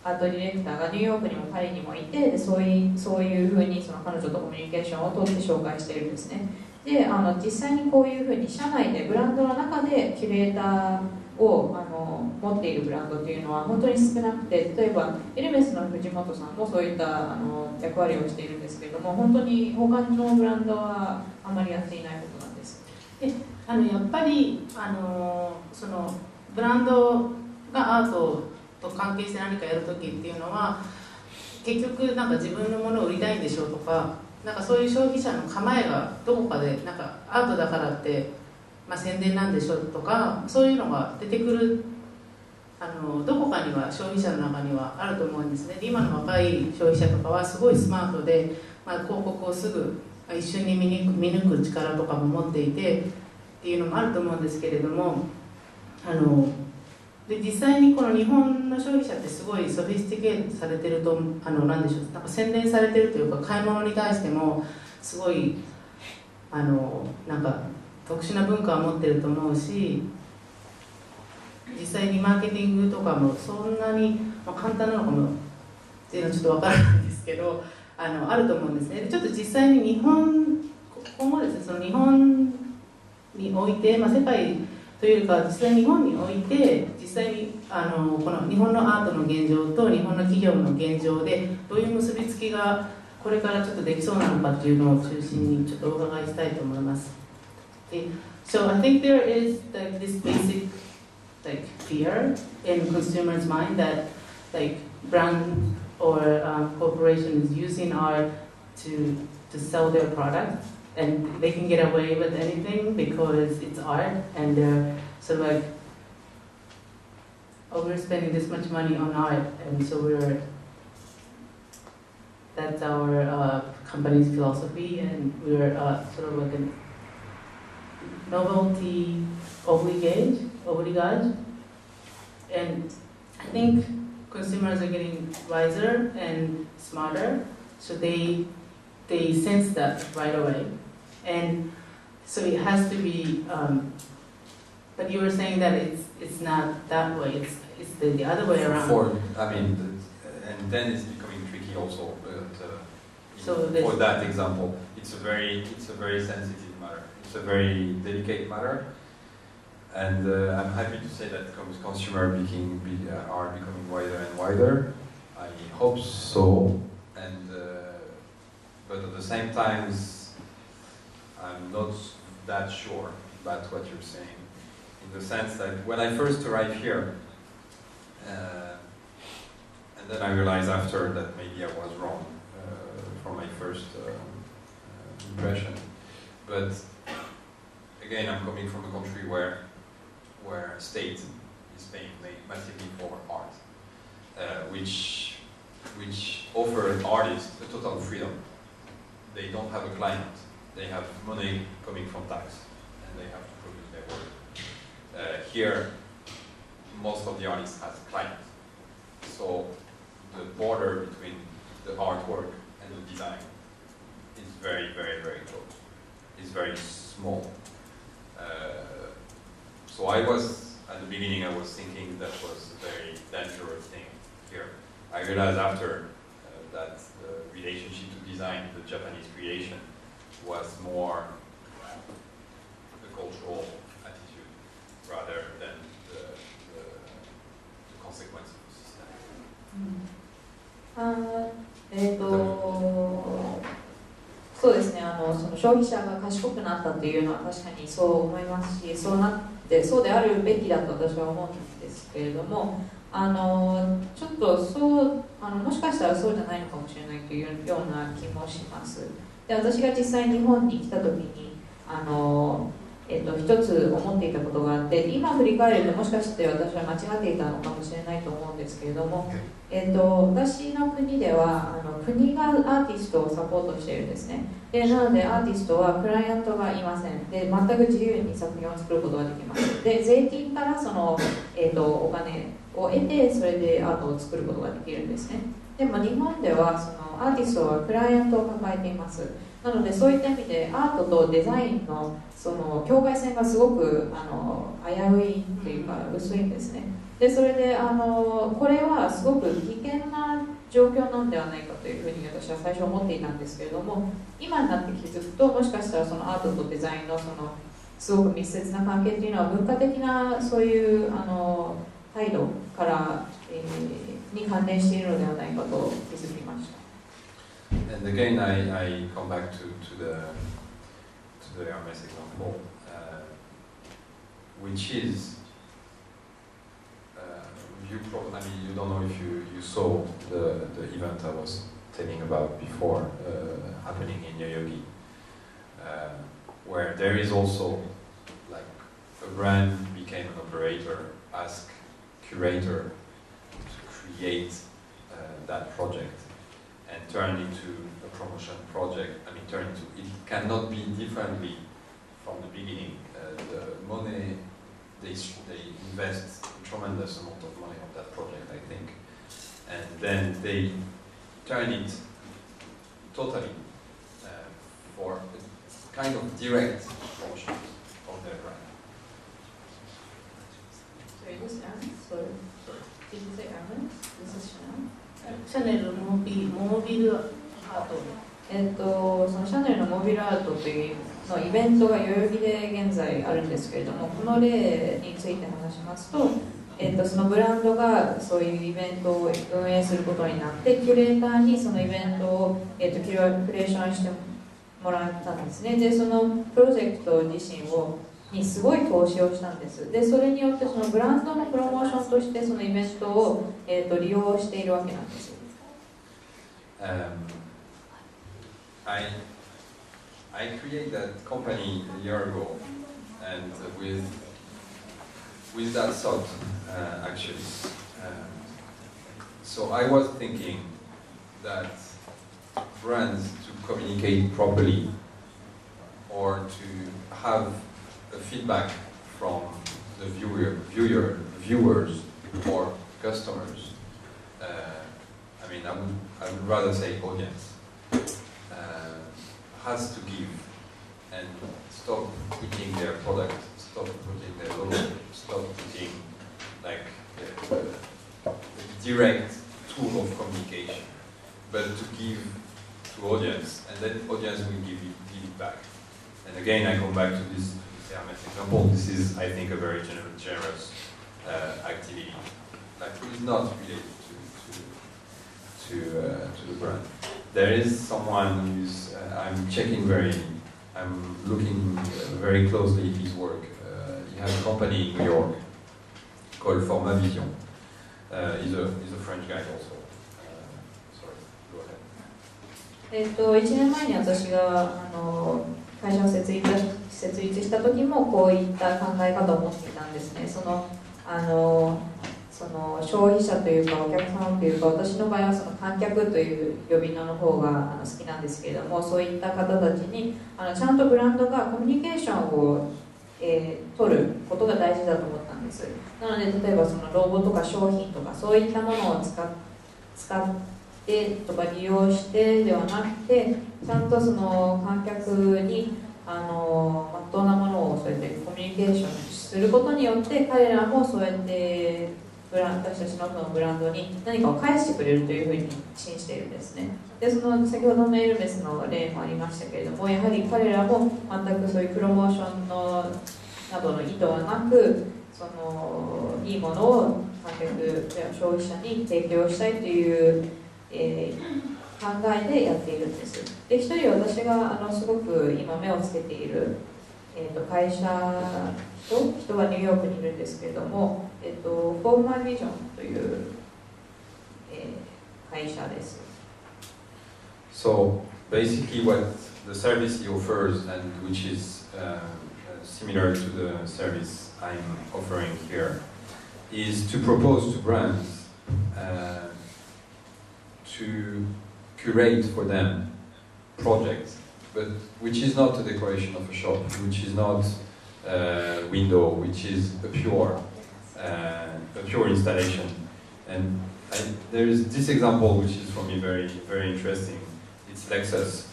アートディレクターがニューヨークにもパリにもいて、でそういうふうにその彼女とコミュニケーションを取って紹介しているんですね。で実際にこういうふうに社内でブランドの中でキュレーターを持っているブランドっていうのは本当に少なくて、例えばエルメスの藤本さんもそういった役割をしているんですけれども、本当に他のブランドはあまりやっていないことなんです。でやっぱりそのブランドがアートと関係して何かやるときっていうのは、結局なんか自分のものを売りたいんでしょうとか、なんかそういう消費者の構えがどこかでなんかアートだからって、宣伝なんでしょうとか、そういうのが出てくるどこかには消費者の中にはあると思うんですね。で今の若い消費者とかはすごいスマートで、広告をすぐ一瞬に見抜く力とかも持っていてっていうのもあると思うんですけれども、で実際にこの日本の消費者ってすごいソフィスティケートされてるとなんでしょう、なんか洗練されてるというか、買い物に対してもすごいなんか特殊な文化を持ってると思うし、実際にマーケティングとかもそんなに、簡単なのかもっていうのはちょっとわからないんですけど、あると思うんですね。でちょっと実際に今後ですね、その日本において、世界というか実際日本において実際にこの日本のアートの現状と日本の企業の現状でどういう結びつきがこれからちょっとできそうなのかっていうのを中心にちょっとお伺いしたいと思います。で So I think there is this basic fear in consumers' mind that brand or corporation is using art to sell their product, and they can get away with anything because it's art, and they're sort of like, oh, we're spending this much money on art, and so that's our company's philosophy, and we're sort of like a novelty obligate, and I think consumers are getting wiser and smarter, so they sense that right away. And so it has to be, but you were saying that it's not that way, it's the other way around. And then it's becoming tricky also. For that example, it's a very sensitive matter. It's a very delicate matter, and I'm happy to say that consumers are becoming wider and wider. I hope so, and but at the same time, I'm not that sure about what you're saying, in the sense that when I first arrived here, and then I realized after that maybe I was wrong from my first impression. But again, I'm coming from a country where state is paying massively for art, which offer artists a total freedom. They don't have a client. They have money coming from tax, and they have to produce their work. Here, most of the artists have clients, so the border between the artwork and the design is very, very, very close. It's very small. So at the beginning, I was thinking that was a very dangerous thing here. I realized after that the relationship to design, the Japanese creation, was more the cultural attitude rather than the consequence of the system. そうですね、その消費者が賢くなったっていうのは確かにそう思いますし、そうであるべきだと私は思うんですけれども、ちょっともしかしたらそうじゃないのかもしれないというような気もします。で、私が実際日本に来た時に一つ思っていたことがあって、今振り返るともしかして私は間違っていたのかもしれないと思うんですけれども、私の国では国がアーティストをサポートしているんですね。でなのでアーティストはクライアントがいません。で全く自由に作品を作ることができます。で税金からその、お金を得てそれでアートを作ることができるんですね。でも日本ではそのアーティストはクライアントを抱えています。なのでそういった意味でアートとデザインのその境界線がすごく危ういっていうか薄いんですね。でそれでこれはすごく危険状況なんではないかというふうに私は最初思っていたんですけれども、今になって気づくと、もしかしたらそのアートとデザインのそのすごく密接な関係っていうのは文化的なそういう態度から、に関連しているのではないかと気づきました。And again, I come back to the Hermes example, which is you don't know if you saw the event I was telling about before happening in Yoyogi, where there is also like a brand became an operator, ask curator to create that project and turn into a promotion project. It cannot be differently from the beginning. The money they invest a tremendous amount of money on that project, I think, and then they turn it totally for a kind of direct promotion of their brand. Sorry, this is Hermes? Sorry. Did you say Hermes? This is Chanel? シャネルモービルアート。そのシャネルのモービルアートというのイベントが代々木で現在あるんですけれども、この例について話しますと、そのブランドがそういうイベントを運営することになって、キュレーターにそのイベントを、クリエーションしてもらったんですね。で、そのプロジェクト自身にすごい投資をしたんです。で、それによってそのブランドのプロモーションとしてそのイベントを、利用しているわけなんです。I created that company a year ago, and with that thought, actually. So I was thinking that brands to communicate properly or to have a feedback from the viewers or customers. I would rather say audience. Has to give and stop putting their product, stop putting their logo, stop putting like a direct tool of communication, but to give to audience, and then audience will give it back. And again, I come back to this Hermes example. This is, I think, a very generous activity that is not related to the brand. There is someone who's, I'm looking very closely at his work. He has a company in New York called Format Vision. He's a French guy also. Sorry, go ahead. 1年前に私が会社を設立した時もこういった考え方を持っていたんですね。その消費者というかお客様というか、私の場合はその観客という呼び名の方が好きなんですけれども、そういった方たちにちゃんとブランドがコミュニケーションを、取ることが大事だと思ったんです。なので例えばそのロゴとか商品とかそういったものを使ってとか利用してではなくて、ちゃんとその観客にまっとうなものをそうやってコミュニケーションすることによって彼らもそうやって私たちのブランドに何かを返してくれるというふうに信じているんですね。で、その先ほどのエルメスの例もありましたけれども、やはり彼らも全くそういうプロモーションなどの意図はなく、いいものを観客消費者に提供したいという、考えでやっているんです。で、一人私がすごく今目をつけている、会社人はニューヨークにいるんですけれども、フォーマルビジョンという、会社です。So basically, what the service he offers, and which is similar to the service I'm offering here, is to propose to brands to curate for them projects, but which is not a decoration of a shop, which is not window, which is a pure installation. And there is this example which is for me very, very interesting. It's Lexus.